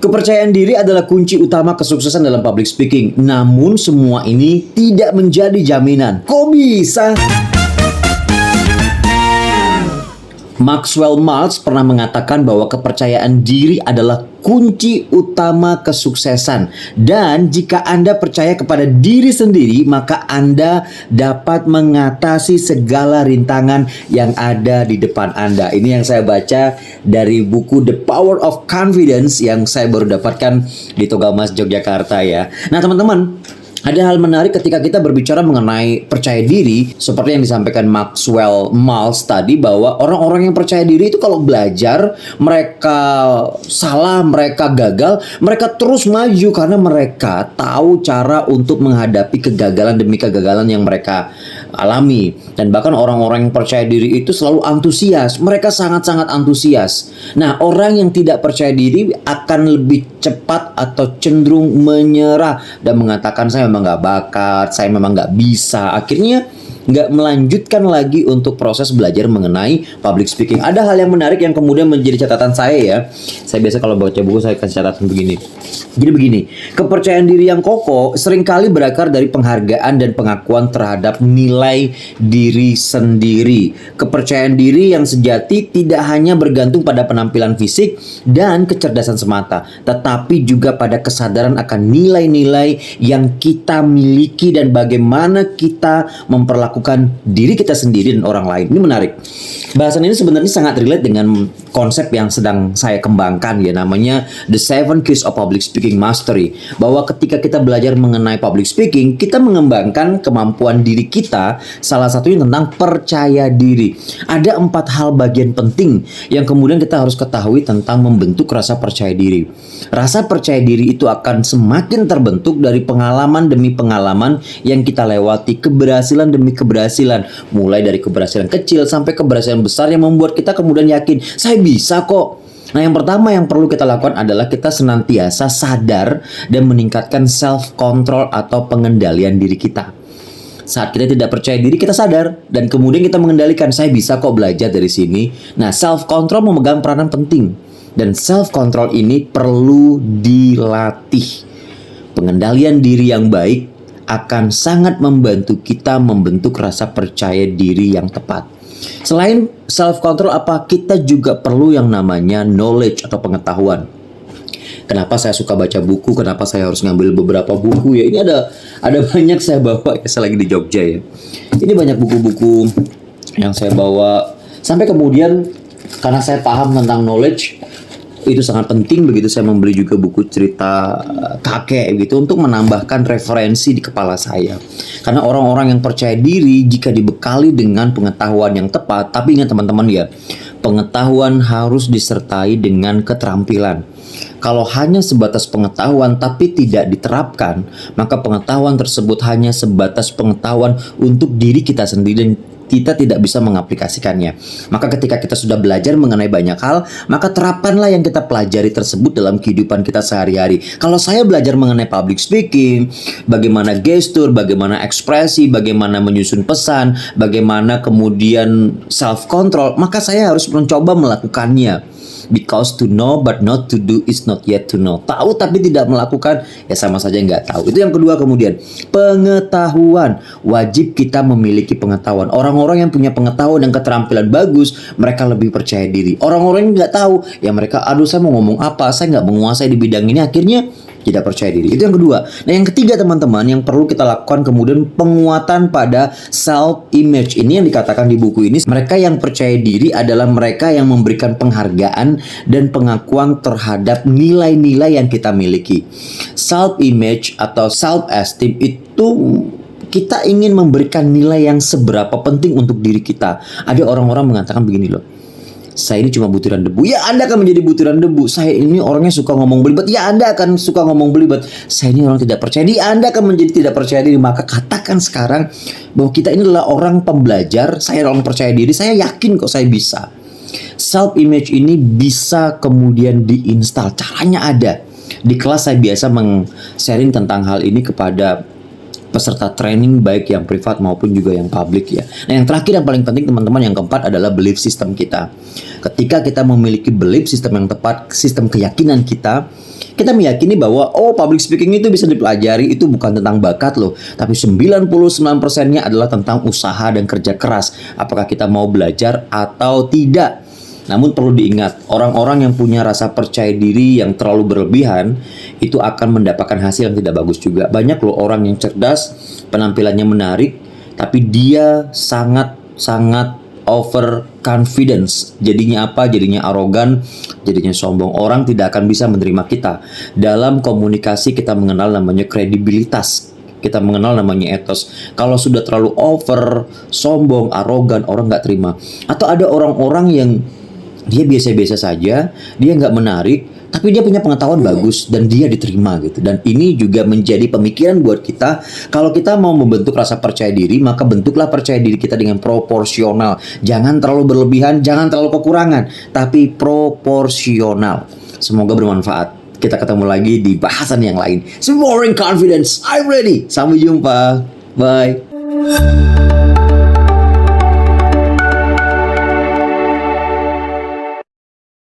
Kepercayaan diri adalah kunci utama kesuksesan dalam public speaking. Namun semua ini tidak menjadi jaminan. Kok bisa? Maxwell Maltz pernah mengatakan bahwa kepercayaan diri adalah kunci utama kesuksesan. Dan jika Anda percaya kepada diri sendiri, maka Anda dapat mengatasi segala rintangan yang ada di depan Anda. Ini yang saya baca dari buku The Power of Confidence yang saya baru dapatkan di Togamas Yogyakarta ya. Nah teman-teman, ada hal menarik ketika kita berbicara mengenai percaya diri, seperti yang disampaikan Maxwell Maltz tadi, bahwa orang-orang yang percaya diri itu kalau belajar, mereka salah, mereka gagal, mereka terus maju karena mereka tahu cara untuk menghadapi kegagalan demi kegagalan yang mereka alami. Dan bahkan orang-orang yang percaya diri itu selalu antusias, mereka sangat-sangat antusias. Nah, orang yang tidak percaya diri akan lebih cepat atau cenderung menyerah dan mengatakan saya memang nggak bakat, saya memang nggak bisa. Akhirnya nggak melanjutkan lagi untuk proses belajar mengenai public speaking. Ada hal yang menarik yang kemudian menjadi catatan saya ya. Saya biasa kalau baca buku saya kasih catatan begini. Jadi begini, kepercayaan diri yang kokoh seringkali berakar dari penghargaan dan pengakuan terhadap nilai diri sendiri. Kepercayaan diri yang sejati tidak hanya bergantung pada penampilan fisik dan kecerdasan semata, tetapi juga pada kesadaran akan nilai-nilai yang kita miliki dan bagaimana kita memperlakukan diri kita sendiri dan orang lain. Ini menarik. Bahasan ini sebenarnya sangat relate dengan konsep yang sedang saya kembangkan ya, namanya The 7 Keys of Public Speaking Mastery. Bahwa ketika kita belajar mengenai public speaking, kita mengembangkan kemampuan diri kita, salah satunya tentang percaya diri. Ada 4 hal bagian penting yang kemudian kita harus ketahui tentang membentuk rasa percaya diri. Rasa percaya diri itu akan semakin terbentuk dari pengalaman demi pengalaman yang kita lewati, keberhasilan demi keberhasilan, mulai dari keberhasilan kecil sampai keberhasilan besar yang membuat kita kemudian yakin, saya bisa kok. Nah, yang pertama yang perlu kita lakukan adalah kita senantiasa sadar dan meningkatkan self-control atau pengendalian diri kita. Saat kita tidak percaya diri, kita sadar dan kemudian kita mengendalikan, saya bisa kok belajar dari sini. Nah, self-control memegang peranan penting dan self-control ini perlu dilatih. Pengendalian diri yang baik akan sangat membantu kita membentuk rasa percaya diri yang tepat. Selain self-control, apa kita juga perlu yang namanya knowledge atau pengetahuan. Kenapa saya suka baca buku? Kenapa saya harus ngambil beberapa buku ya? Ini ada banyak saya bawa ya, saya lagi di Jogja ya. Ini banyak buku-buku yang saya bawa sampai kemudian karena saya paham tentang knowledge itu sangat penting, begitu saya membeli juga buku cerita kakek gitu untuk menambahkan referensi di kepala saya. Karena orang-orang yang percaya diri jika dibekali dengan pengetahuan yang tepat, tapi ingat teman-teman ya, pengetahuan harus disertai dengan keterampilan. Kalau hanya sebatas pengetahuan tapi tidak diterapkan, maka pengetahuan tersebut hanya sebatas pengetahuan untuk diri kita sendiri dan kita tidak bisa mengaplikasikannya. Maka ketika kita sudah belajar mengenai banyak hal, maka terapkanlah yang kita pelajari tersebut dalam kehidupan kita sehari-hari. Kalau saya belajar mengenai public speaking, bagaimana gestur, bagaimana ekspresi, bagaimana menyusun pesan, bagaimana kemudian self-control, maka saya harus mencoba melakukannya. Because to know but not to do is not yet to know. Tahu tapi tidak melakukan ya sama saja nggak tahu. Itu yang kedua. Kemudian pengetahuan. Wajib kita memiliki pengetahuan. Orang-orang yang punya pengetahuan dan keterampilan bagus, mereka lebih percaya diri. Orang-orang yang nggak tahu, ya mereka aduh saya mau ngomong apa, saya nggak menguasai di bidang ini, akhirnya tidak percaya diri. Itu yang kedua. Nah, yang ketiga teman-teman yang perlu kita lakukan kemudian penguatan pada self image. Ini yang dikatakan di buku ini, mereka yang percaya diri adalah mereka yang memberikan penghargaan dan pengakuan terhadap nilai-nilai yang kita miliki. Self image atau self esteem itu kita ingin memberikan nilai yang seberapa penting untuk diri kita. Ada orang-orang mengatakan begini loh, saya ini cuma butiran debu. Ya, Anda akan menjadi butiran debu. Saya ini orangnya suka ngomong belibet. Ya, Anda akan suka ngomong belibet. Saya ini orang tidak percaya diri. Anda akan menjadi tidak percaya diri. Maka katakan sekarang bahwa kita ini adalah orang pembelajar. Saya orang percaya diri. Saya yakin kok saya bisa. Self image ini bisa kemudian diinstal. Caranya ada. Di kelas saya biasa sharing tentang hal ini kepada peserta training baik yang privat maupun juga yang publik ya. Nah, yang terakhir yang paling penting teman-teman, yang keempat adalah belief system kita. Ketika kita memiliki belief system yang tepat, sistem keyakinan kita meyakini bahwa public speaking itu bisa dipelajari, itu bukan tentang bakat loh, tapi 99%-nya adalah tentang usaha dan kerja keras. Apakah kita mau belajar atau tidak? Namun perlu diingat, orang-orang yang punya rasa percaya diri yang terlalu berlebihan itu akan mendapatkan hasil yang tidak bagus juga. Banyak loh orang yang cerdas, penampilannya menarik, tapi dia sangat over confidence. Jadinya apa? Jadinya arogan, jadinya sombong. Orang tidak akan bisa menerima kita. Dalam komunikasi kita mengenal namanya kredibilitas. Kita mengenal namanya etos. Kalau sudah terlalu over, sombong, arogan, orang nggak terima. Atau ada orang-orang yang dia biasa-biasa saja, dia nggak menarik, tapi dia punya pengetahuan bagus dan dia diterima gitu. Dan ini juga menjadi pemikiran buat kita. Kalau kita mau membentuk rasa percaya diri, maka bentuklah percaya diri kita dengan proporsional. Jangan terlalu berlebihan, jangan terlalu kekurangan, tapi proporsional. Semoga bermanfaat. Kita ketemu lagi di bahasan yang lain. Exploring confidence, I'm ready. Sampai jumpa. Bye.